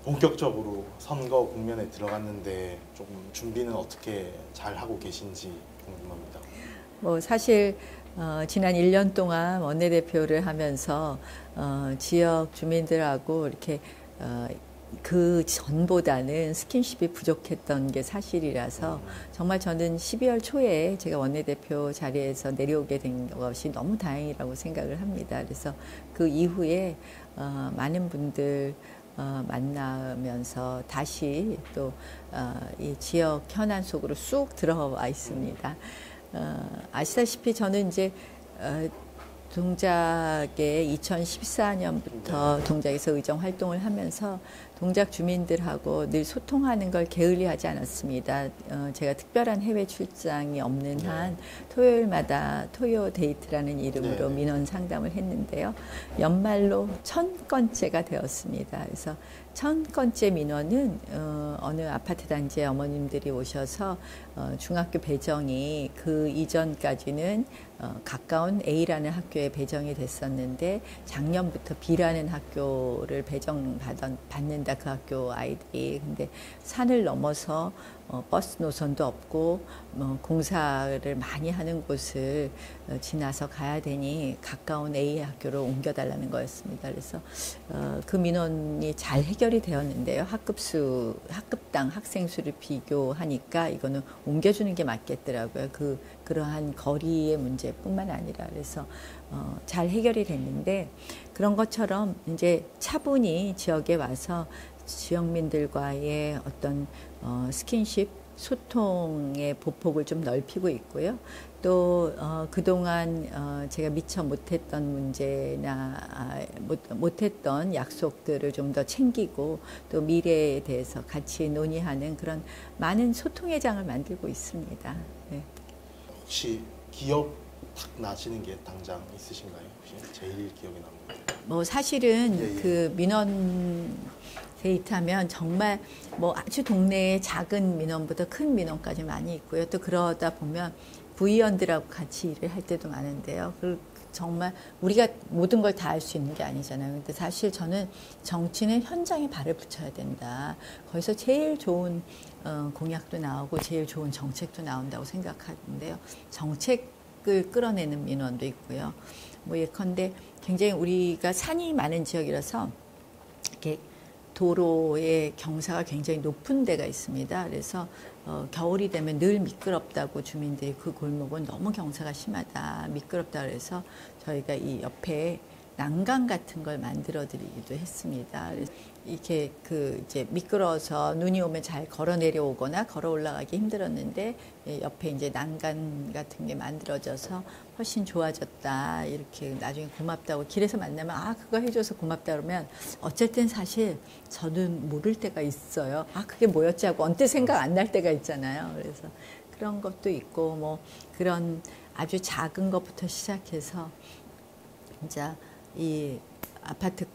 본격적으로 선거 국면에 들어갔는데 조금 준비는 어떻게 잘 하고 계신지 궁금합니다. 뭐 사실 지난 1년 동안 원내대표를 하면서 지역 주민들하고 이렇게 그 전보다는 스킨십이 부족했던 게 사실이라서 정말 저는 12월 초에 제가 원내대표 자리에서 내려오게 된 것이 너무 다행이라고 생각을 합니다. 그래서 그 이후에 많은 분들 만나면서 다시 또 이 지역 현안 속으로 쑥 들어와 있습니다. 아시다시피 저는 이제 동작에 2014년부터 동작에서 의정 활동을 하면서 동작 주민들하고 늘 소통하는 걸 게을리하지 않았습니다. 제가 특별한 해외 출장이 없는 한 토요일마다 토요 데이트라는 이름으로 민원 상담을 했는데요. 연말로 1000건째가 되었습니다. 그래서 1000건째 민원은 어느 아파트 단지에 어머님들이 오셔서 중학교 배정이 그 이전까지는 가까운 A라는 학교에 배정이 됐었는데 작년부터 B라는 학교를 배정받는다 그 학교 아이들이. 근데 산을 넘어서 버스 노선도 없고 공사를 많이 하는 곳을 지나서 가야 되니 가까운 A 학교로 옮겨달라는 거였습니다. 그래서 그 민원이 잘 해결이 되었는데요. 학급당 학생 수를 비교하니까 이거는 옮겨주는 게 맞겠더라고요. 그러한 거리의 문제뿐만 아니라. 그래서 잘 해결이 됐는데 그런 것처럼 이제 차분히 지역에 와서 지역민들과의 어떤 스킨십, 소통의 보폭을 좀 넓히고 있고요. 또 그동안 제가 미처 못했던 문제나 못했던 약속들을 좀 더 챙기고 또 미래에 대해서 같이 논의하는 그런 많은 소통의 장을 만들고 있습니다. 네. 혹시 기억 딱 나시는 게 당장 있으신가요? 혹시 제일 기억에 남는 거? 뭐 사실은 그 민원 데이트하면 정말 뭐 아주 동네의 작은 민원부터 큰 민원까지 많이 있고요. 또 그러다 보면 부의원들하고 같이 일을 할 때도 많은데요. 정말 우리가 모든 걸 다 할 수 있는 게 아니잖아요. 근데 사실 저는 정치는 현장에 발을 붙여야 된다. 거기서 제일 좋은 공약도 나오고 제일 좋은 정책도 나온다고 생각하는데요. 정책을 끌어내는 민원도 있고요. 뭐 예컨대 굉장히 우리가 산이 많은 지역이라서 이렇게 도로의 경사가 굉장히 높은 데가 있습니다. 그래서 겨울이 되면 늘 미끄럽다고 주민들이 그 골목은 너무 경사가 심하다, 미끄럽다 그래서 저희가 이 옆에 난간 같은 걸 만들어 드리기도 했습니다. 이렇게 이제 미끄러워서 눈이 오면 잘 걸어 내려오거나 걸어 올라가기 힘들었는데 옆에 이제 난간 같은 게 만들어져서 훨씬 좋아졌다. 이렇게 나중에 고맙다고 길에서 만나면 그거 해줘서 고맙다 그러면 어쩔 땐 사실 저는 모를 때가 있어요. 그게 뭐였지 하고 언뜻 생각 안 날 때가 있잖아요. 그래서 그런 것도 있고 뭐 그런 아주 작은 것부터 시작해서 진짜 이 아파트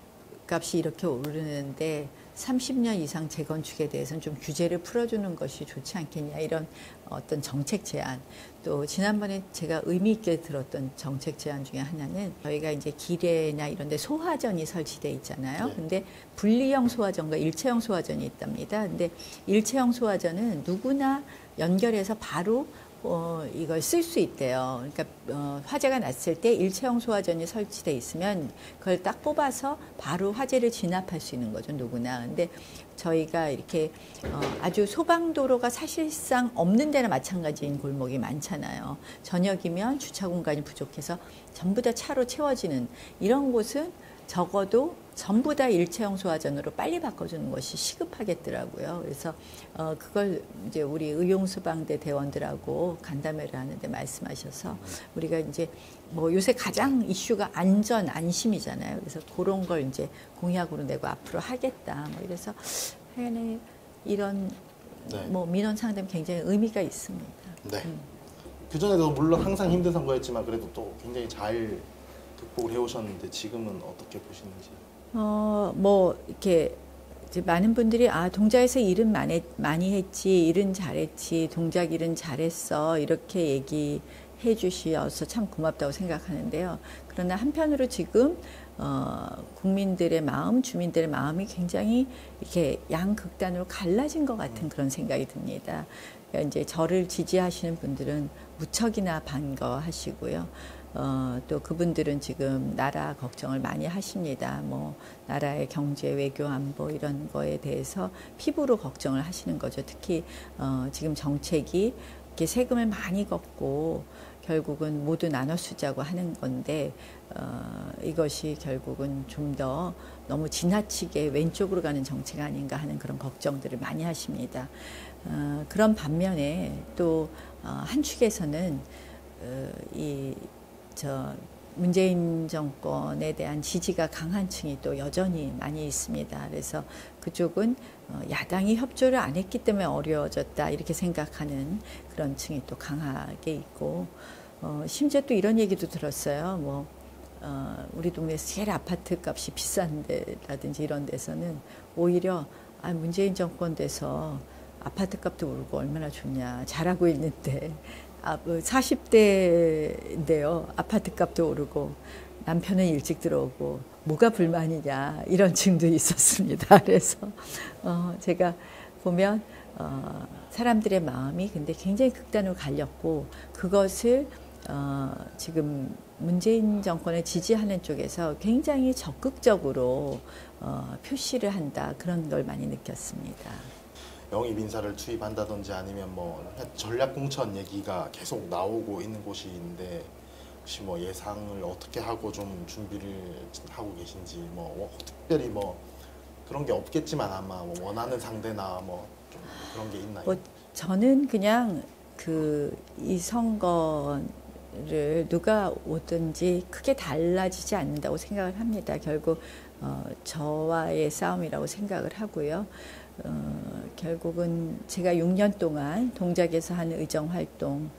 값이 이렇게 오르는데 30년 이상 재건축에 대해서는 좀 규제를 풀어주는 것이 좋지 않겠냐 이런 어떤 정책 제안. 또 지난번에 제가 의미 있게 들었던 정책 제안 중에 하나는 저희가 이제 길에나 이런 데 소화전이 설치돼 있잖아요. 근데 분리형 소화전과 일체형 소화전이 있답니다. 근데 일체형 소화전은 누구나 연결해서 바로 이걸 쓸 수 있대요. 그러니까 화재가 났을 때 일체형 소화전이 설치돼 있으면 그걸 딱 뽑아서 바로 화재를 진압할 수 있는 거죠, 누구나. 근데 저희가 이렇게 아주 소방도로가 사실상 없는 데나 마찬가지인 골목이 많잖아요. 저녁이면 주차 공간이 부족해서 전부 다 차로 채워지는 이런 곳은 적어도 전부 다 일체형 소화전으로 빨리 바꿔주는 것이 시급하겠더라고요. 그래서 그걸 이제 우리 의용소방대 대원들하고 간담회를 하는데 말씀하셔서 우리가 이제 뭐 요새 가장 이슈가 안전, 안심이잖아요. 그래서 그런 걸 이제 공약으로 내고 앞으로 하겠다. 뭐 이래서 하여간에 이런 뭐 민원 상담 굉장히 의미가 있습니다. 네. 그전에도 물론 항상 힘든 선거였지만 그래도 또 굉장히 잘 극복을 해오셨는데 지금은 어떻게 보시는지? 뭐 이렇게 이제 많은 분들이 동작에서 일은 많이 했지, 일은 잘했지, 동작 일은 잘했어 이렇게 얘기해 주셔서 참 고맙다고 생각하는데요. 그러나 한편으로 지금 국민들의 마음, 주민들의 마음이 굉장히 이렇게 양극단으로 갈라진 것 같은 그런 생각이 듭니다. 그러니까 이제 저를 지지하시는 분들은 무척이나 반가워하시고요. 또 그분들은 지금 나라 걱정을 많이 하십니다. 뭐 나라의 경제, 외교, 안보 이런 거에 대해서 피부로 걱정을 하시는 거죠. 특히 지금 정책이 이렇게 세금을 많이 걷고 결국은 모두 나눠 쓰자고 하는 건데 이것이 결국은 좀 더 너무 지나치게 왼쪽으로 가는 정책 아닌가 하는 그런 걱정들을 많이 하십니다. 그런 반면에 또 한 축에서는 문재인 정권에 대한 지지가 강한 층이 또 여전히 많이 있습니다. 그래서 그쪽은 야당이 협조를 안 했기 때문에 어려워졌다 이렇게 생각하는 그런 층이 또 강하게 있고 심지어 또 이런 얘기도 들었어요. 뭐 우리 동네에서 제일 아파트 값이 비싼 데라든지 이런 데서는 오히려 문재인 정권 돼서 아파트 값도 오르고 얼마나 좋냐 잘하고 있는데 40대인데요. 아파트 값도 오르고 남편은 일찍 들어오고 뭐가 불만이냐 이런 층도 있었습니다. 그래서 제가 보면 사람들의 마음이 근데 굉장히 극단으로 갈렸고 그것을 지금 문재인 정권을 지지하는 쪽에서 굉장히 적극적으로 표시를 한다 그런 걸 많이 느꼈습니다. 영입 인사를 투입한다든지 아니면 뭐 전략 공천 얘기가 계속 나오고 있는 곳인데 혹시 뭐 예상을 어떻게 하고 좀 준비를 하고 계신지 뭐 특별히 뭐 그런 게 없겠지만 아마 뭐 원하는 상대나 뭐 좀 그런 게 있나요? 뭐 저는 그냥 이 선거를 누가 오든지 크게 달라지지 않는다고 생각을 합니다. 결국 저와의 싸움이라고 생각을 하고요. 결국은 제가 6년 동안 동작에서 한 의정 활동,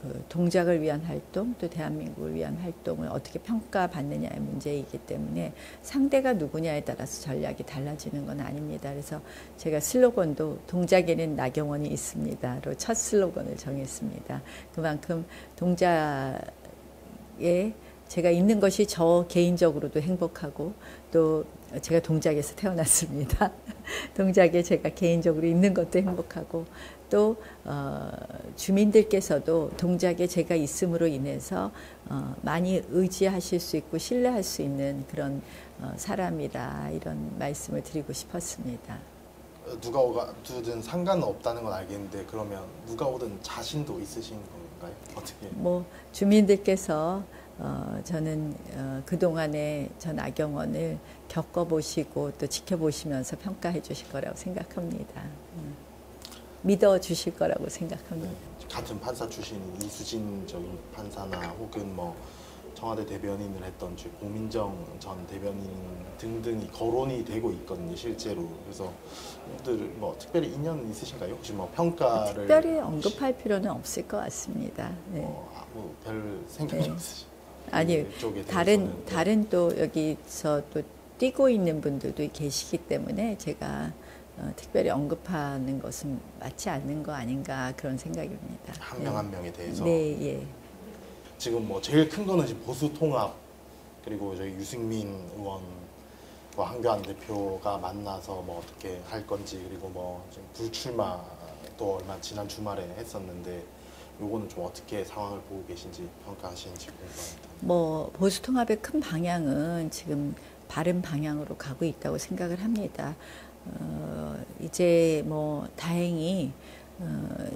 그 동작을 위한 활동, 또 대한민국을 위한 활동을 어떻게 평가받느냐의 문제이기 때문에 상대가 누구냐에 따라서 전략이 달라지는 건 아닙니다. 그래서 제가 슬로건도 동작에는 나경원이 있습니다로 첫 슬로건을 정했습니다. 그만큼 동작에 제가 있는 것이 저 개인적으로도 행복하고 또 제가 동작에서 태어났습니다. 동작에 제가 개인적으로 있는 것도 행복하고 또 주민들께서도 동작에 제가 있음으로 인해서 많이 의지하실 수 있고 신뢰할 수 있는 그런 사람이다 이런 말씀을 드리고 싶었습니다. 누가 오든 상관은 없다는 건 알겠는데 그러면 누가 오든 자신도 있으신 건가요? 어떻게? 뭐 주민들께서 저는 그동안에 저 나경원을 겪어보시고 또 지켜보시면서 평가해 주실 거라고 생각합니다. 믿어 주실 거라고 생각합니다. 네, 같은 판사 출신 이수진적인 판사나 혹은 뭐 청와대 대변인을 했던 고민정 전 대변인 등등이 거론이 되고 있거든요, 실제로. 그래서 분들 뭐 특별히 인연 있으신가요? 혹시 뭐 평가를 특별히 언급할 필요는 없을 것 같습니다. 네. 별 생각이 네. 없으시죠? 아니 쪽에 다른 또 여기서 또 뛰고 있는 분들도 계시기 때문에 제가 특별히 언급하는 것은 맞지 않는 거 아닌가 그런 생각입니다. 한 명 한 명에 대해서. 네, 예. 지금 뭐 제일 큰 거는 지금 보수 통합 그리고 저희 유승민 의원과 한교안 대표가 만나서 뭐 어떻게 할 건지 그리고 뭐 지금 불출마도 얼마 지난 주말에 했었는데 요거는 좀 어떻게 상황을 보고 계신지 평가하시는지 궁금합니다. 뭐 보수 통합의 큰 방향은 지금 바른 방향으로 가고 있다고 생각을 합니다. 이제 뭐 다행히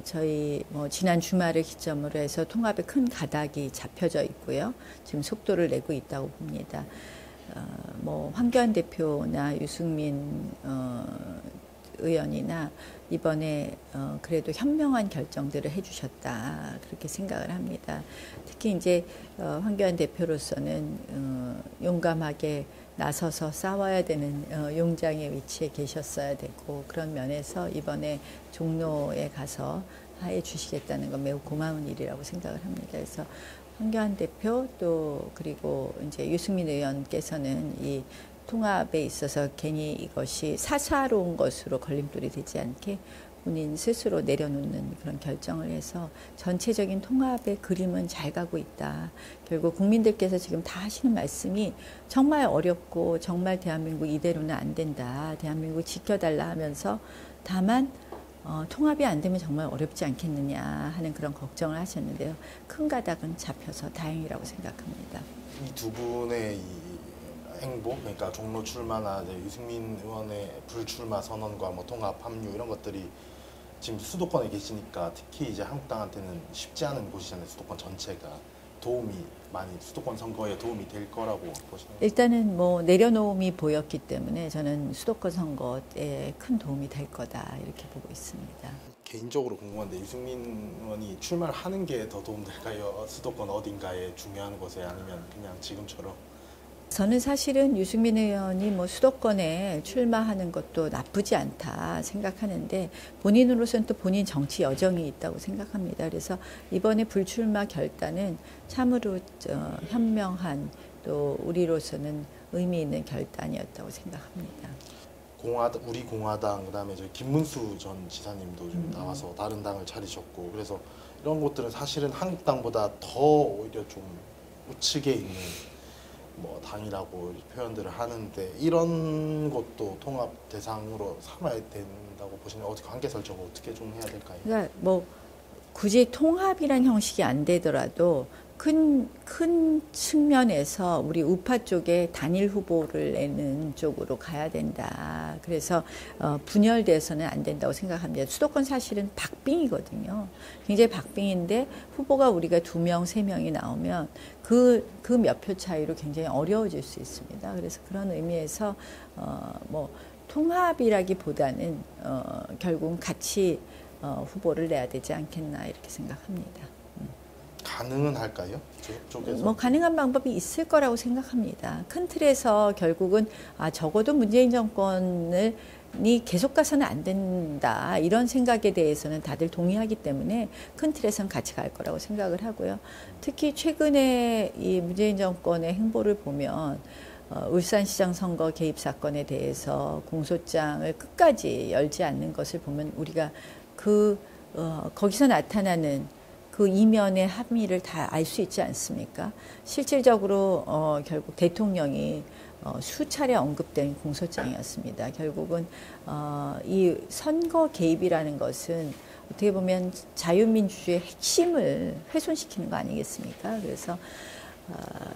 저희 뭐 지난 주말을 기점으로 해서 통합의 큰 가닥이 잡혀져 있고요. 지금 속도를 내고 있다고 봅니다. 뭐 황교안 대표나 유승민 의원이나 이번에 그래도 현명한 결정들을 해주셨다 그렇게 생각을 합니다. 특히 이제 황교안 대표로서는 용감하게 나서서 싸워야 되는 용장의 위치에 계셨어야 되고 그런 면에서 이번에 종로에 가서 하해 주시겠다는 건 매우 고마운 일이라고 생각을 합니다. 그래서 황교안 대표 또 그리고 이제 유승민 의원께서는 이 통합에 있어서 괜히 이것이 사사로운 것으로 걸림돌이 되지 않게 본인 스스로 내려놓는 그런 결정을 해서 전체적인 통합의 그림은 잘 가고 있다. 결국 국민들께서 지금 다 하시는 말씀이 정말 어렵고 정말 대한민국 이대로는 안 된다. 대한민국 지켜달라 하면서 다만 통합이 안 되면 정말 어렵지 않겠느냐 하는 그런 걱정을 하셨는데요. 큰 가닥은 잡혀서 다행이라고 생각합니다. 이 두 분의 이 행보, 그러니까 종로 출마나 이제 유승민 의원의 불출마 선언과 뭐 통합 합류 이런 것들이 지금 수도권에 계시니까 특히 이제 한국당한테는 쉽지 않은 곳이잖아요. 수도권 전체가 도움이 많이 수도권 선거에 도움이 될 거라고 보시나요? 일단은 뭐 내려놓음이 보였기 때문에 저는 수도권 선거에 큰 도움이 될 거다 이렇게 보고 있습니다. 개인적으로 궁금한데 유승민 의원이 출마를 하는 게 더 도움될까요? 수도권 어딘가에 중요한 곳에 아니면 그냥 지금처럼? 저는 사실은 유승민 의원이 뭐 수도권에 출마하는 것도 나쁘지 않다 생각하는데 본인으로서는 또 본인 정치 여정이 있다고 생각합니다. 그래서 이번에 불출마 결단은 참으로 현명한 또 우리로서는 의미 있는 결단이었다고 생각합니다. 우리 공화당 그다음에 저 김문수 전 지사님도 좀 나와서 다른 당을 차리셨고 그래서 이런 것들은 사실은 한국당보다 더 오히려 좀 우측에 있는 뭐 당이라고 표현들을 하는데 이런 것도 통합 대상으로 삼아야 된다고 보시나요? 어떻게 관계 설정을 어떻게 좀 해야 될까요? 그러니까 뭐 굳이 통합이란 형식이 안 되더라도 큰 측면에서 우리 우파 쪽에 단일 후보를 내는 쪽으로 가야 된다. 그래서 분열돼서는 안 된다고 생각합니다. 수도권 사실은 박빙이거든요. 굉장히 박빙인데 후보가 우리가 2명, 3명이 나오면 그 몇 표 차이로 굉장히 어려워질 수 있습니다. 그래서 그런 의미에서 뭐 통합이라기보다는 결국은 같이 후보를 내야 되지 않겠나 이렇게 생각합니다. 가능은 할까요? 쪽에서? 뭐 가능한 방법이 있을 거라고 생각합니다. 큰 틀에서 결국은 적어도 문재인 정권이 계속 가서는 안 된다 이런 생각에 대해서는 다들 동의하기 때문에 큰 틀에서는 같이 갈 거라고 생각을 하고요. 특히 최근에 이 문재인 정권의 행보를 보면 울산시장 선거 개입 사건에 대해서 공소장을 끝까지 열지 않는 것을 보면 우리가 거기서 나타나는 그 이면의 함의를 다 알 수 있지 않습니까? 실질적으로 결국 대통령이 수차례 언급된 공소장이었습니다. 결국은 이 선거 개입이라는 것은 어떻게 보면 자유민주주의의 핵심을 훼손시키는 거 아니겠습니까? 그래서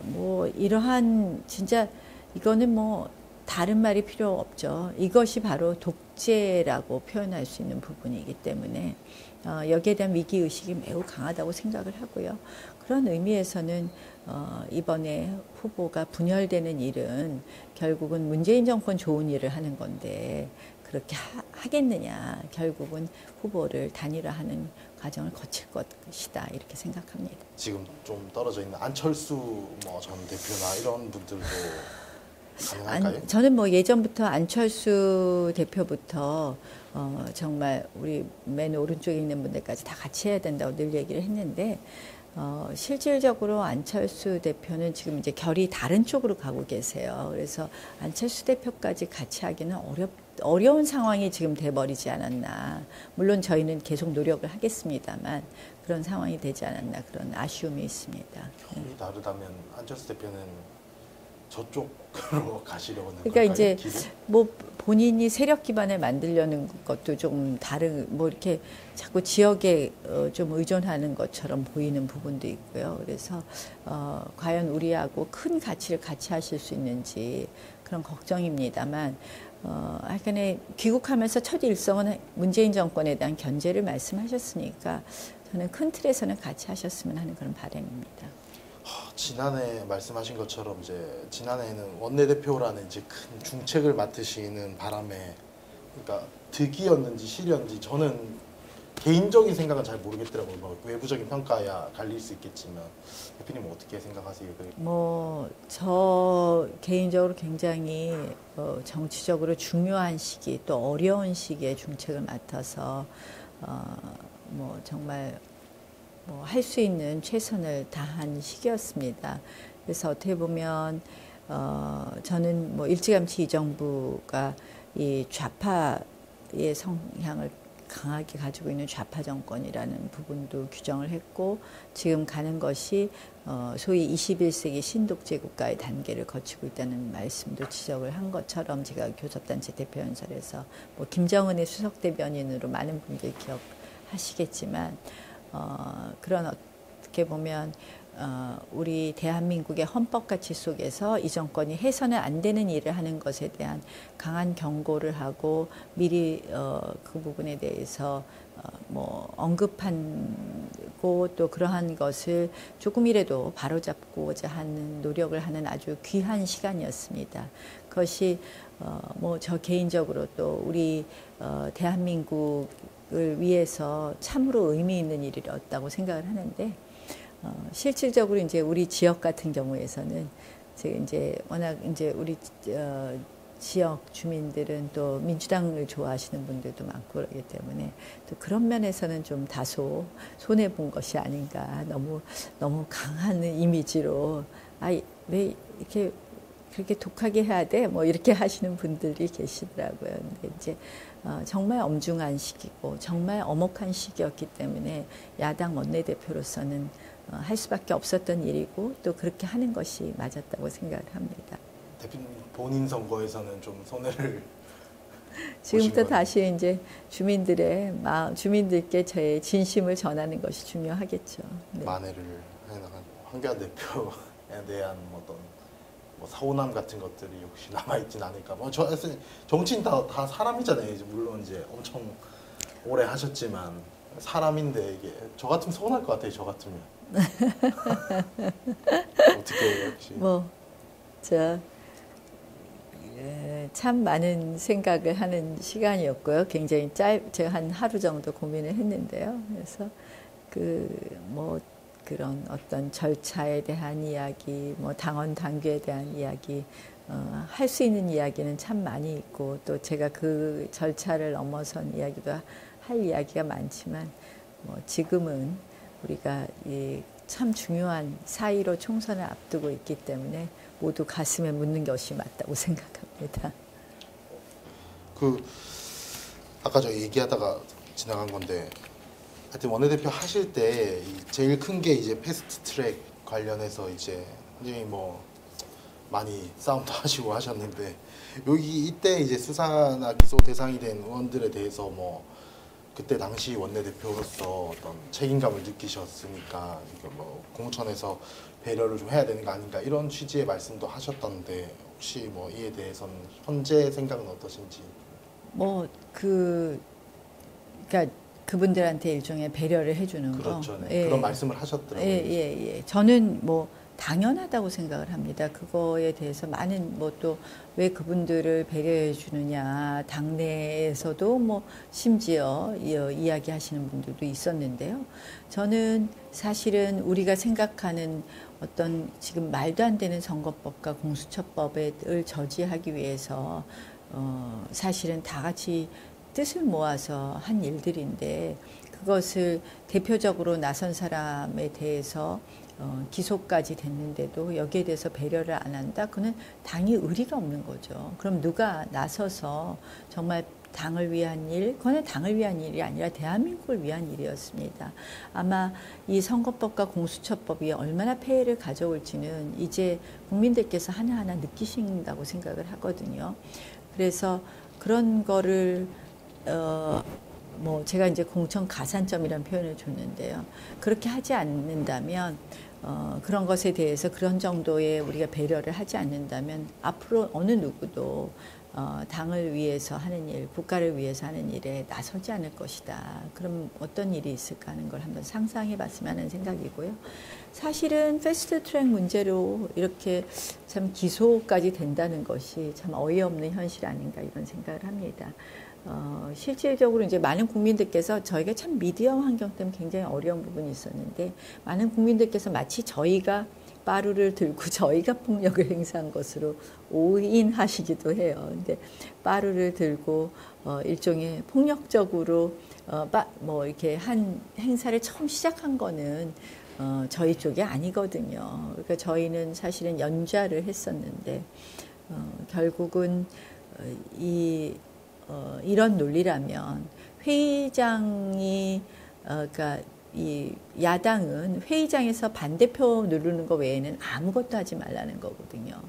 뭐 이러한 진짜 이거는 뭐 다른 말이 필요 없죠. 이것이 바로 독재라고 표현할 수 있는 부분이기 때문에 여기에 대한 위기의식이 매우 강하다고 생각을 하고요. 그런 의미에서는 이번에 후보가 분열되는 일은 결국은 문재인 정권 좋은 일을 하는 건데 그렇게 하겠느냐. 결국은 후보를 단일화하는 과정을 거칠 것이다. 이렇게 생각합니다. 지금 좀 떨어져 있는 안철수 뭐 전 대표나 이런 분들도 가능할까요? 저는 뭐 예전부터 안철수 대표부터 정말 우리 맨 오른쪽에 있는 분들까지 다 같이 해야 된다고 늘 얘기를 했는데 실질적으로 안철수 대표는 지금 이제 결이 다른 쪽으로 가고 계세요. 그래서 안철수 대표까지 같이 하기는 어려운 상황이 지금 돼버리지 않았나. 물론 저희는 계속 노력을 하겠습니다만 그런 상황이 되지 않았나 그런 아쉬움이 있습니다. 결이 다르다면 안철수 대표는 저쪽으로 가시려고 하는 그러니까 걸까요? 이제 길을? 뭐 본인이 세력 기반을 만들려는 것도 좀 다른 뭐 이렇게 자꾸 지역에 좀 의존하는 것처럼 보이는 부분도 있고요. 그래서 과연 우리하고 큰 가치를 같이 하실 수 있는지 그런 걱정입니다만 하여간에 귀국하면서 첫 일성은 문재인 정권에 대한 견제를 말씀하셨으니까 저는 큰 틀에서는 같이 하셨으면 하는 그런 바람입니다. 지난해 말씀하신 것처럼 이제 지난해에는 원내대표라는 이제 큰 중책을 맡으시는 바람에 그러니까 득이었는지 실이었는지 저는 개인적인 생각은 잘 모르겠더라고요. 뭐 외부적인 평가야 갈릴 수 있겠지만 대표님은 어떻게 생각하세요? 뭐 저 개인적으로 굉장히 정치적으로 중요한 시기 또 어려운 시기에 중책을 맡아서 뭐 정말 뭐 할 수 있는 최선을 다한 시기였습니다. 그래서 어떻게 보면 저는 뭐 일찌감치 이 정부가 이 좌파의 성향을 강하게 가지고 있는 좌파 정권이라는 부분도 규정을 했고 지금 가는 것이 소위 21세기 신독재 국가의 단계를 거치고 있다는 말씀도 지적을 한 것처럼 제가 교섭단체 대표연설에서 뭐 김정은의 수석 대변인으로 많은 분들이 기억하시겠지만 그런 어떻게 보면 우리 대한민국의 헌법 가치 속에서 이 정권이 해서는 안 되는 일을 하는 것에 대한 강한 경고를 하고 미리 그 부분에 대해서 뭐 언급하고 또 그러한 것을 조금이라도 바로잡고자 하는 노력을 하는 아주 귀한 시간이었습니다. 그것이 뭐 저 개인적으로 또 우리 대한민국을 위해서 참으로 의미 있는 일이었다고 생각을 하는데 실질적으로 이제 우리 지역 같은 경우에서는 제가 이제 워낙 이제 우리 지역 주민들은 또 민주당을 좋아하시는 분들도 많고 그러기 때문에 또 그런 면에서는 좀 다소 손해 본 것이 아닌가 너무 강한 이미지로 왜 이렇게 그렇게 독하게 해야 돼? 뭐 이렇게 하시는 분들이 계시더라고요. 근데 이제 정말 엄중한 시기고 정말 엄혹한 시기였기 때문에 야당 원내대표로서는 할 수밖에 없었던 일이고 또 그렇게 하는 것이 맞았다고 생각을 합니다. 대표님 본인 선거에서는 좀 손해를 지금부터 다시 이제 주민들의 마음, 주민들께 저의 진심을 전하는 것이 중요하겠죠. 네. 만회를 해나간 황교안 대표에 대한 어떤 뭐 서운함 같은 것들이 혹시 남아있진 않을까. 뭐 정치인 다 사람이잖아요. 이제 물론 이제 엄청 오래 하셨지만 사람인데 이게 저 같으면 서운할 것 같아요. 저 같으면. 어떻게 해요, 혹시? 참 많은 생각을 하는 시간이었고요. 굉장히 제가 한 하루 정도 고민을 했는데요. 그래서 그런 어떤 절차에 대한 이야기, 뭐 당원 당규에 대한 이야기, 할 수 있는 이야기는 참 많이 있고 또 제가 그 절차를 넘어선 이야기도 할 이야기가 많지만 지금은 우리가 참 중요한 4.15 총선을 앞두고 있기 때문에 모두 가슴에 묻는 것이 맞다고 생각합니다. 아까 저 얘기하다가 지나간 건데 하여튼 원내대표 하실 때 제일 큰 게 이제 패스트 트랙 관련해서 이제 굉장히 뭐 많이 싸움도 하시고 하셨는데 이때 이제 수사나 기소 대상이 된 의원들에 대해서 뭐 그때 당시 원내대표로서 어떤 책임감을 느끼셨으니까 뭐 공천에서 배려를 좀 해야 되는 거 아닌가 이런 취지의 말씀도 하셨던데 혹시 뭐 이에 대해서는 현재 생각은 어떠신지? 그러니까 그분들한테 일종의 배려를 해주는 거. 그렇죠. 네. 그런 말씀을 하셨더라고요. 예. 저는 당연하다고 생각을 합니다. 그거에 대해서 많은 또 왜 그분들을 배려해 주느냐 당내에서도 심지어 이야기하시는 분들도 있었는데요. 저는 사실은 우리가 생각하는 어떤 지금 말도 안 되는 선거법과 공수처법을 저지하기 위해서 사실은 다 같이 뜻을 모아서 한 일들인데 그것을 대표적으로 나선 사람에 대해서 기소까지 됐는데도 여기에 대해서 배려를 안 한다? 그는 당이 의리가 없는 거죠. 그럼 누가 나서서 정말 당을 위한 일, 그거는 당을 위한 일이 아니라 대한민국을 위한 일이었습니다. 아마 이 선거법과 공수처법이 얼마나 폐해를 가져올지는 이제 국민들께서 하나하나 느끼신다고 생각을 하거든요. 그래서 그런 거를 제가 이제 공천 가산점이라는 표현을 줬는데요. 그렇게 하지 않는다면 그런 것에 대해서 그런 정도의 우리가 배려를 하지 않는다면 앞으로 어느 누구도 당을 위해서 하는 일, 국가를 위해서 하는 일에 나서지 않을 것이다. 그럼 어떤 일이 있을까 하는 걸 한번 상상해 봤으면 하는 생각이고요. 사실은 패스트트랙 문제로 이렇게 참 기소까지 된다는 것이 참 어이없는 현실 아닌가 이런 생각을 합니다. 실질적으로 이제 많은 국민들께서 저희가 참 미디어 환경 때문에 굉장히 어려운 부분이 있었는데 많은 국민들께서 마치 저희가 빠루를 들고 저희가 폭력을 행사한 것으로 오인하시기도 해요. 근데 빠루를 들고 일종의 폭력적으로 이렇게 한 행사를 처음 시작한 거는 저희 쪽이 아니거든요. 그러니까 저희는 사실은 연좌를 했었는데 결국은 이런 논리라면 회의장이 그러니까 이 야당은 회의장에서 반대표 누르는 거 외에는 아무것도 하지 말라는 거거든요.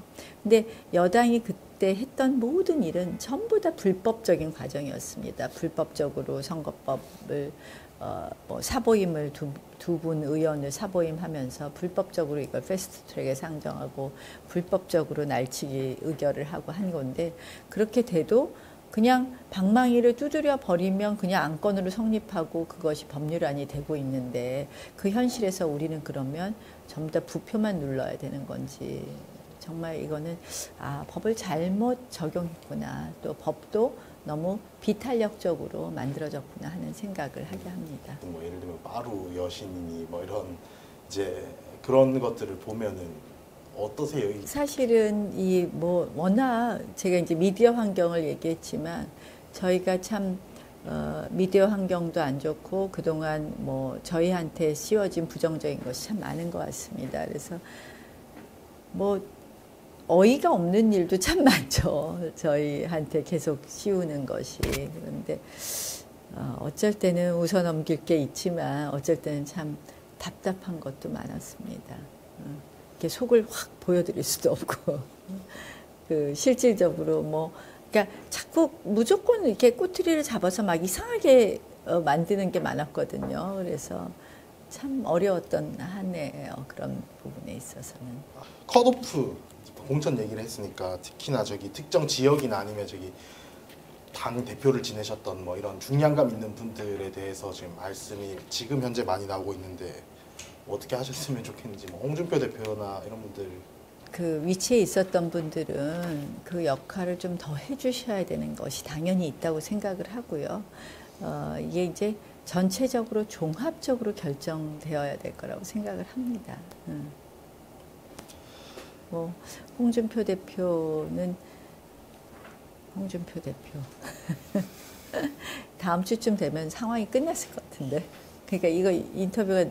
근데 여당이 그때 했던 모든 일은 전부 다 불법적인 과정이었습니다. 불법적으로 선거법을 뭐 사보임을 두 분 의원을 사보임하면서 불법적으로 이걸 패스트트랙에 상정하고 불법적으로 날치기 의결을 하고 한 건데, 그렇게 돼도 그냥 방망이를 두드려 버리면 그냥 안건으로 성립하고 그것이 법률안이 되고 있는데, 그 현실에서 우리는 그러면 전부 다 부표만 눌러야 되는 건지, 정말 이거는 법을 잘못 적용했구나, 또 법도 너무 비탄력적으로 만들어졌구나 하는 생각을 하게 합니다. 뭐 예를 들면 빠루 여신이니 뭐 이런 이제 그런 것들을 보면은 어떠세요? 사실은 이 뭐 워낙 제가 이제 미디어 환경을 얘기했지만, 저희가 참 미디어 환경도 안 좋고 그동안 뭐 저희한테 씌워진 부정적인 것이 참 많은 것 같습니다. 그래서 뭐 어이가 없는 일도 참 많죠. 저희한테 계속 씌우는 것이. 그런데 어쩔 때는 웃어 넘길 게 있지만 어쩔 때는 참 답답한 것도 많았습니다. 이렇게 속을 확 보여드릴 수도 없고, 그 실질적으로 뭐 그러니까 자꾸 무조건 이렇게 꼬투리를 잡아서 막 이상하게 만드는 게 많았거든요. 그래서 참 어려웠던 한 해예요. 그런 부분에 있어서는. 컷오프 공천 얘기를 했으니까 특히나 저기 특정 지역이나 아니면 저기 당 대표를 지내셨던 뭐 이런 중량감 있는 분들에 대해서 지금 말씀이 지금 현재 많이 나오고 있는데 어떻게 하셨으면 좋겠는지, 뭐 홍준표 대표나 이런 분들 그 위치에 있었던 분들은 그 역할을 좀 더 해주셔야 되는 것이 당연히 있다고 생각을 하고요. 이게 이제 전체적으로 종합적으로 결정되어야 될 거라고 생각을 합니다. 뭐 홍준표 대표는 홍준표 대표 다음 주쯤 되면 상황이 끝났을 것 같은데, 그러니까 이거 인터뷰가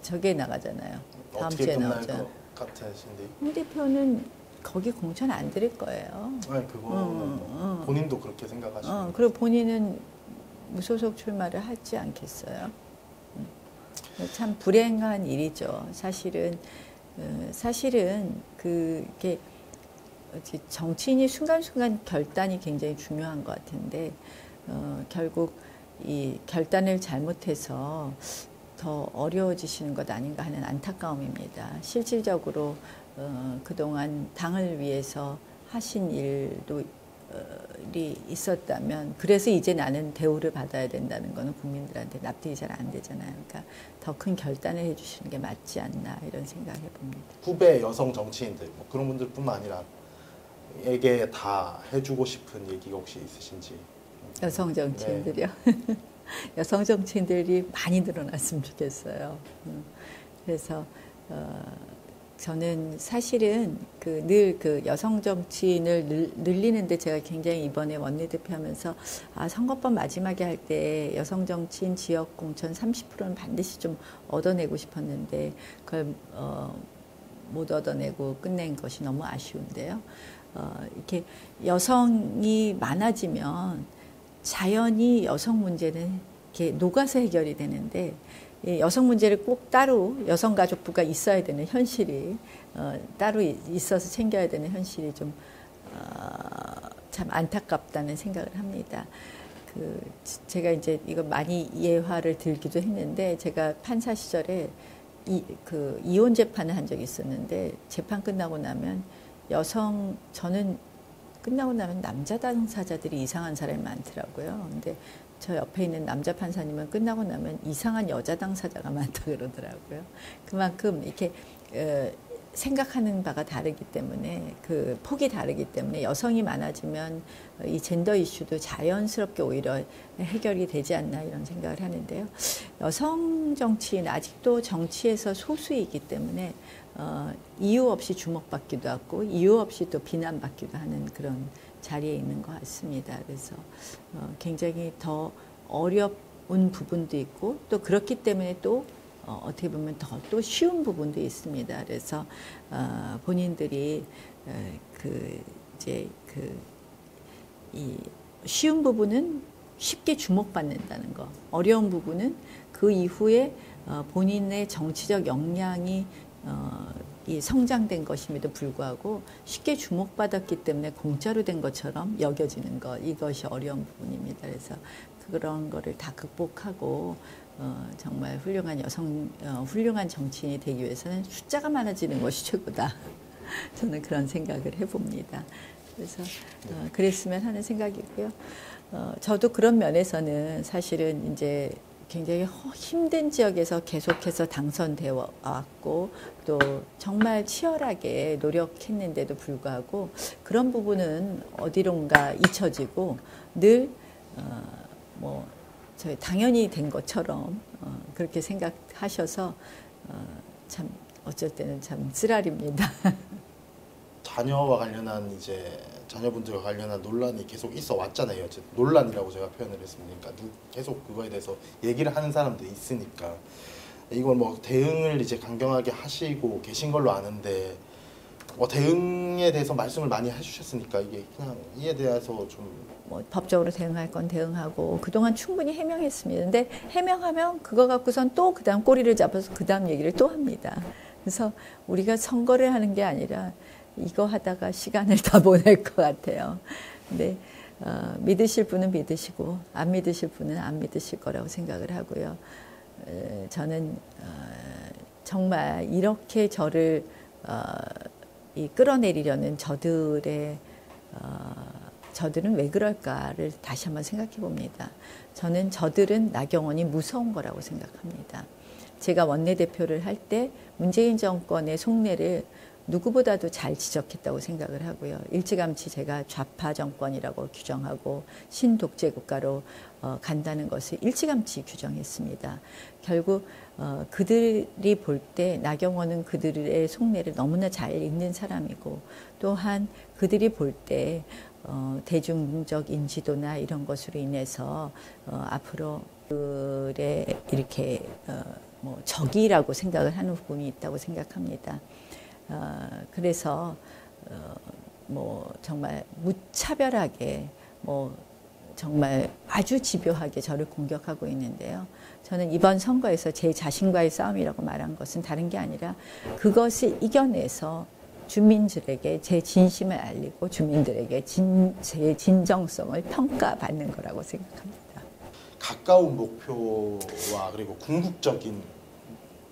저게 나가잖아요. 다음 주에 나오죠. 같으신데 홍 대표는 거기 공천 안 드릴 거예요. 아니 그거 본인도 그렇게 생각하시는 그리고 본인은 무소속 출마를 하지 않겠어요. 참 불행한 일이죠. 사실은 그게 정치인이 순간순간 결단이 굉장히 중요한 것 같은데, 결국 이 결단을 잘못해서 더 어려워지시는 것 아닌가 하는 안타까움입니다. 실질적으로 그동안 당을 위해서 하신 일도 이 있었다면, 그래서 이제 나는 대우를 받아야 된다는 거는 국민들한테 납득이 잘 안 되잖아요. 그러니까 더 큰 결단을 해주시는 게 맞지 않나 이런 생각을 해봅니다. 후배 여성 정치인들 뭐 그런 분들뿐만 아니라 에게 다 해주고 싶은 얘기가 혹시 있으신지. 여성 정치인들이요? 네. 여성 정치인들이 많이 늘어났으면 좋겠어요. 그래서 저는 사실은 늘 그 여성 정치인을 늘리는데 제가 굉장히 이번에 원내대표 하면서 선거법 마지막에 할 때 여성 정치인 지역 공천 30%는 반드시 좀 얻어내고 싶었는데 그걸 못 얻어내고 끝낸 것이 너무 아쉬운데요. 이렇게 여성이 많아지면 자연히 여성 문제는 이렇게 녹아서 해결이 되는데, 여성 문제를 꼭 따로 여성가족부가 있어야 되는 현실이 따로 있어서 챙겨야 되는 현실이 좀 참 안타깝다는 생각을 합니다. 제가 이제 이거 많이 예화를 들기도 했는데, 제가 판사 시절에 이혼 재판을 한 적이 있었는데, 재판 끝나고 나면 저는 끝나고 나면 남자 당사자들이 이상한 사람이 많더라고요. 근데 저 옆에 있는 남자 판사님은 끝나고 나면 이상한 여자 당사자가 많다 그러더라고요. 그만큼 이렇게 생각하는 바가 다르기 때문에, 그 폭이 다르기 때문에 여성이 많아지면 이 젠더 이슈도 자연스럽게 오히려 해결이 되지 않나 이런 생각을 하는데요. 여성 정치인 아직도 정치에서 소수이기 때문에 이유 없이 주목받기도 하고 이유 없이 또 비난받기도 하는 그런 자리에 있는 것 같습니다. 그래서 굉장히 더 어려운 부분도 있고, 또 그렇기 때문에 또 어떻게 보면 또 쉬운 부분도 있습니다. 그래서 본인들이 이 쉬운 부분은 쉽게 주목받는다는 거. 어려운 부분은 그 이후에 본인의 정치적 역량이 이 성장된 것임에도 불구하고 쉽게 주목받았기 때문에 공짜로 된 것처럼 여겨지는 것. 이것이 어려운 부분입니다. 그래서 그런 거를 다 극복하고 정말 훌륭한 정치인이 되기 위해서는 숫자가 많아지는 것이 최고다. 저는 그런 생각을 해봅니다. 그래서 그랬으면 하는 생각이고요. 저도 그런 면에서는 사실은 이제 굉장히 힘든 지역에서 계속해서 당선되어 왔고 또 정말 치열하게 노력했는데도 불구하고 그런 부분은 어디론가 잊혀지고 늘 뭐 저희 당연히 된 것처럼 그렇게 생각하셔서 참 어쩔 때는 참 쓰라립니다. 자녀와 관련한 이제 자녀분들과 관련한 논란이 계속 있어 왔잖아요. 논란이라고 제가 표현을 했습니까? 계속 그거에 대해서 얘기를 하는 사람도 있으니까 이걸 뭐 대응을 이제 강경하게 하시고 계신 걸로 아는데 뭐 대응에 대해서 말씀을 많이 해주셨으니까 이게 그냥 이에 대해서 좀 뭐 법적으로 대응할 건 대응하고 그동안 충분히 해명했습니다. 근데 해명하면 그거 갖고선 또 그다음 꼬리를 잡아서 그다음 얘기를 또 합니다. 그래서 우리가 선거를 하는 게 아니라 이거 하다가 시간을 다 보낼 것 같아요. 근데 믿으실 분은 믿으시고 안 믿으실 분은 안 믿으실 거라고 생각을 하고요. 저는 정말 이렇게 저를 끌어내리려는 저들은 왜 그럴까를 다시 한번 생각해 봅니다. 저는 저들은 나경원이 무서운 거라고 생각합니다. 제가 원내대표를 할 때 문재인 정권의 속내를 누구보다도 잘 지적했다고 생각을 하고요. 일찌감치 제가 좌파 정권이라고 규정하고 신독재 국가로 간다는 것을 일찌감치 규정했습니다. 결국 그들이 볼 때 나경원은 그들의 속내를 너무나 잘 읽는 사람이고 또한 그들이 볼 때 대중적 인지도나 이런 것으로 인해서 앞으로 그들의 이렇게 뭐 적이라고 생각을 하는 부분이 있다고 생각합니다. 그래서 뭐 정말 무차별하게 뭐 정말 아주 집요하게 저를 공격하고 있는데요. 저는 이번 선거에서 제 자신과의 싸움이라고 말한 것은 다른 게 아니라 그것을 이겨내서 주민들에게 제 진심을 알리고 주민들에게 제 진정성을 평가받는 거라고 생각합니다. 가까운 목표와 그리고 궁극적인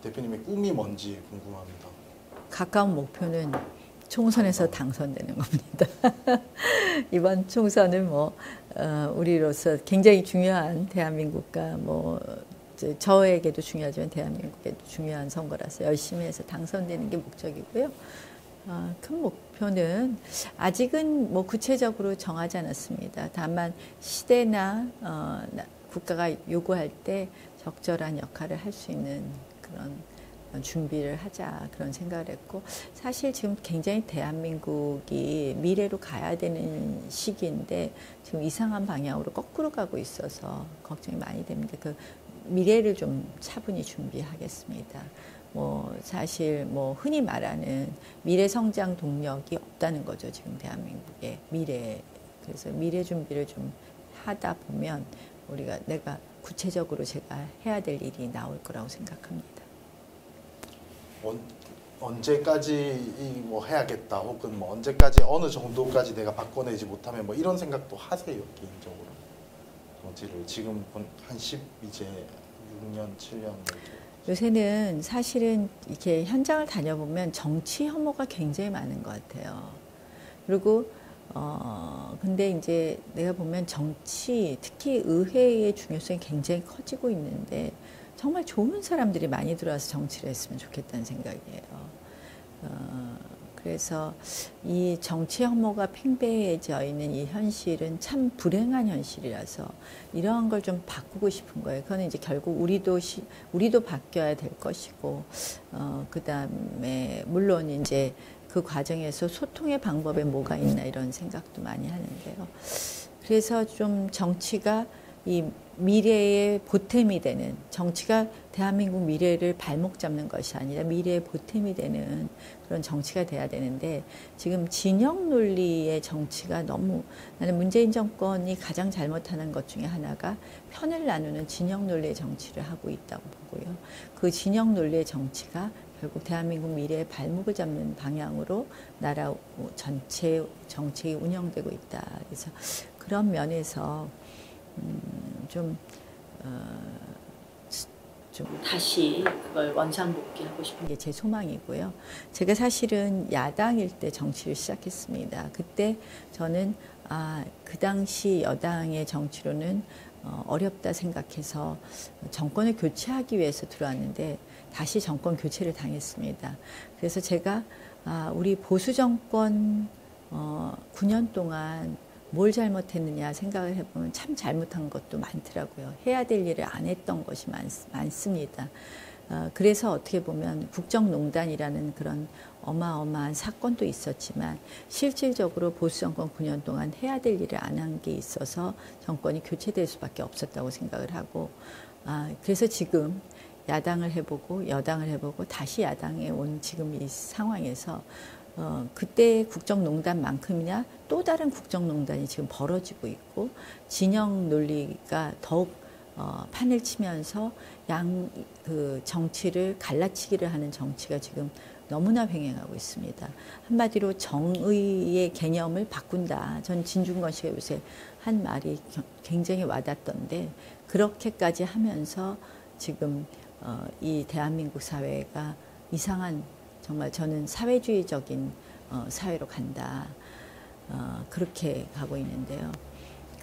대표님의 꿈이 뭔지 궁금합니다. 가까운 목표는 총선에서 당선되는 겁니다. 이번 총선은 뭐 우리로서 굉장히 중요한 대한민국과 뭐 저에게도 중요하지만 대한민국에도 중요한 선거라서 열심히 해서 당선되는 게 목적이고요. 큰 목표는 아직은 뭐 구체적으로 정하지 않았습니다. 다만 시대나 국가가 요구할 때 적절한 역할을 할 수 있는 그런 준비를 하자 그런 생각을 했고 사실 지금 굉장히 대한민국이 미래로 가야 되는 시기인데 지금 이상한 방향으로 거꾸로 가고 있어서 걱정이 많이 됩니다. 그 미래를 좀 차분히 준비하겠습니다. 뭐 사실 뭐 흔히 말하는 미래 성장 동력이 없다는 거죠. 지금 대한민국의 미래. 그래서 미래 준비를 좀 하다 보면 내가 구체적으로 제가 해야 될 일이 나올 거라고 생각합니다. 언제까지 뭐 해야겠다 혹은 뭐 언제까지 어느 정도까지 내가 바꿔내지 못하면 뭐 이런 생각도 하세요 개인적으로? 정치를 지금 한 10 이제 6년 7년 요새는 사실은 이렇게 현장을 다녀보면 정치 혐오가 굉장히 많은 것 같아요. 그리고 근데 이제 내가 보면 정치, 특히 의회의 중요성이 굉장히 커지고 있는데 정말 좋은 사람들이 많이 들어와서 정치를 했으면 좋겠다는 생각이에요. 그래서 이 정치 혐오가 팽배해져 있는 이 현실은 참 불행한 현실이라서 이러한 걸 좀 바꾸고 싶은 거예요. 그거는 이제 결국 우리도 바뀌어야 될 것이고, 그 다음에 물론 이제 그 과정에서 소통의 방법에 뭐가 있나 이런 생각도 많이 하는데요. 그래서 좀 정치가 이 미래의 보탬이 되는 정치가 대한민국 미래를 발목 잡는 것이 아니라 미래의 보탬이 되는 그런 정치가 돼야 되는데 지금 진영 논리의 정치가 너무 나는 문재인 정권이 가장 잘못하는 것 중에 하나가 편을 나누는 진영 논리의 정치를 하고 있다고 보고요. 그 진영 논리의 정치가 결국 대한민국 미래의 발목을 잡는 방향으로 나라 전체 정책이 운영되고 있다. 그래서 그런 면에서 좀 다시 그걸 원상복귀하고 싶은 게 제 소망이고요. 제가 사실은 야당일 때 정치를 시작했습니다. 그때 저는 그 당시 여당의 정치로는 어렵다 생각해서 정권을 교체하기 위해서 들어왔는데 다시 정권 교체를 당했습니다. 그래서 제가 우리 보수 정권 9년 동안 뭘 잘못했느냐 생각을 해보면 참 잘못한 것도 많더라고요. 해야 될 일을 안 했던 것이 많습니다. 그래서 어떻게 보면 국정농단이라는 그런 어마어마한 사건도 있었지만 실질적으로 보수 정권 9년 동안 해야 될 일을 안 한 게 있어서 정권이 교체될 수밖에 없었다고 생각을 하고 그래서 지금 야당을 해보고 여당을 해보고 다시 야당에 온 지금 이 상황에서 그때 국정농단만큼이나 또 다른 국정농단이 지금 벌어지고 있고 진영 논리가 더욱 판을 치면서 그 정치를 갈라치기를 하는 정치가 지금 너무나 횡행하고 있습니다. 한마디로 정의의 개념을 바꾼다. 전 진중권 씨가 요새 한 말이 굉장히 와닿던데 그렇게까지 하면서 지금 이 대한민국 사회가 이상한 정말 저는 사회주의적인 사회로 간다. 그렇게 가고 있는데요.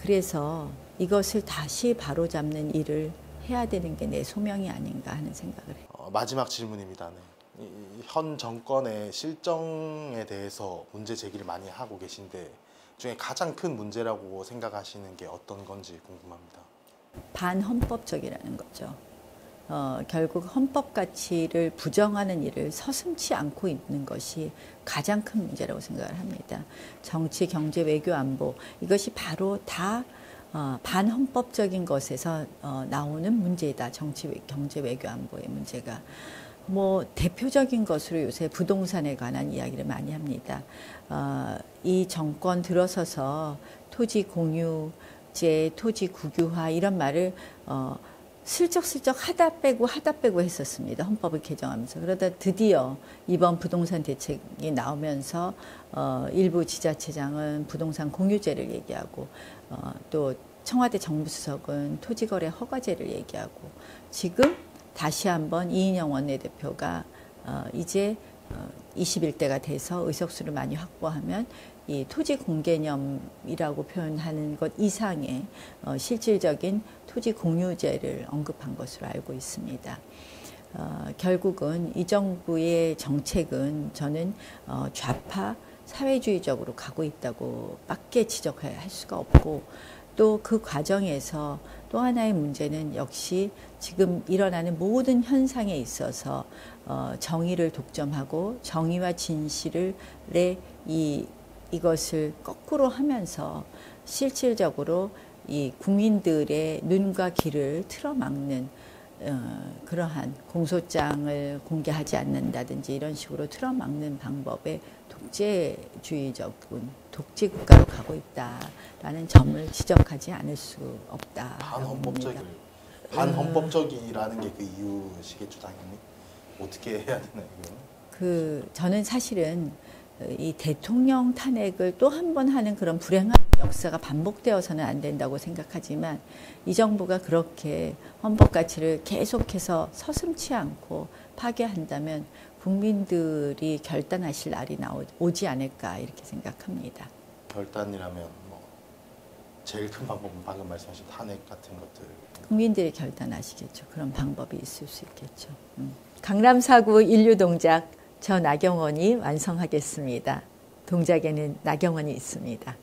그래서 이것을 다시 바로잡는 일을 해야 되는 게 내 소명이 아닌가 하는 생각을 해요. 마지막 질문입니다. 네. 현 정권의 실정에 대해서 문제 제기를 많이 하고 계신데 중에 가장 큰 문제라고 생각하시는 게 어떤 건지 궁금합니다. 반헌법적이라는 거죠. 결국 헌법 가치를 부정하는 일을 서슴지 않고 있는 것이 가장 큰 문제라고 생각을 합니다. 정치, 경제, 외교, 안보 이것이 바로 다 반헌법적인 것에서 나오는 문제다. 정치, 경제, 외교, 안보의 문제가. 대표적인 것으로 요새 부동산에 관한 이야기를 많이 합니다. 이 정권 들어서서 토지 공유제, 토지 국유화 이런 말을 슬쩍슬쩍 하다 빼고 했었습니다. 헌법을 개정하면서. 그러다 드디어 이번 부동산 대책이 나오면서 일부 지자체장은 부동산 공유제를 얘기하고 또 청와대 정무수석은 토지거래 허가제를 얘기하고 지금 다시 한번 이인영 원내대표가 이제 21대가 돼서 의석수를 많이 확보하면 이 토지 공개념이라고 표현하는 것 이상의 실질적인 토지 공유제를 언급한 것으로 알고 있습니다. 결국은 이 정부의 정책은 저는 좌파 사회주의적으로 가고 있다고 밖에 지적할 수가 없고 또 그 과정에서 또 하나의 문제는 역시 지금 일어나는 모든 현상에 있어서 정의를 독점하고 정의와 진실을 이것을 거꾸로 하면서 실질적으로 이 국민들의 눈과 귀를 틀어막는 그러한 공소장을 공개하지 않는다든지 이런 식으로 틀어막는 방법의 독재주의적인 독재국가로 가고 있다라는 점을 지적하지 않을 수 없다. 반헌법적이라는 게 그 이유시겠죠, 당연히. 어떻게 해야 되나요? 저는 사실은 이 대통령 탄핵을 또 한 번 하는 그런 불행한 역사가 반복되어서는 안 된다고 생각하지만 이 정부가 그렇게 헌법 가치를 계속해서 서슴지 않고 파괴한다면 국민들이 결단하실 날이 오지 않을까 이렇게 생각합니다. 결단이라면 제일 큰 방법은 방금 말씀하신 탄핵 같은 것들. 국민들이 결단하시겠죠. 그런 방법이 있을 수 있겠죠. 강남 4구 인류 동작 저 나경원이 완성하겠습니다. 동작에는 나경원이 있습니다.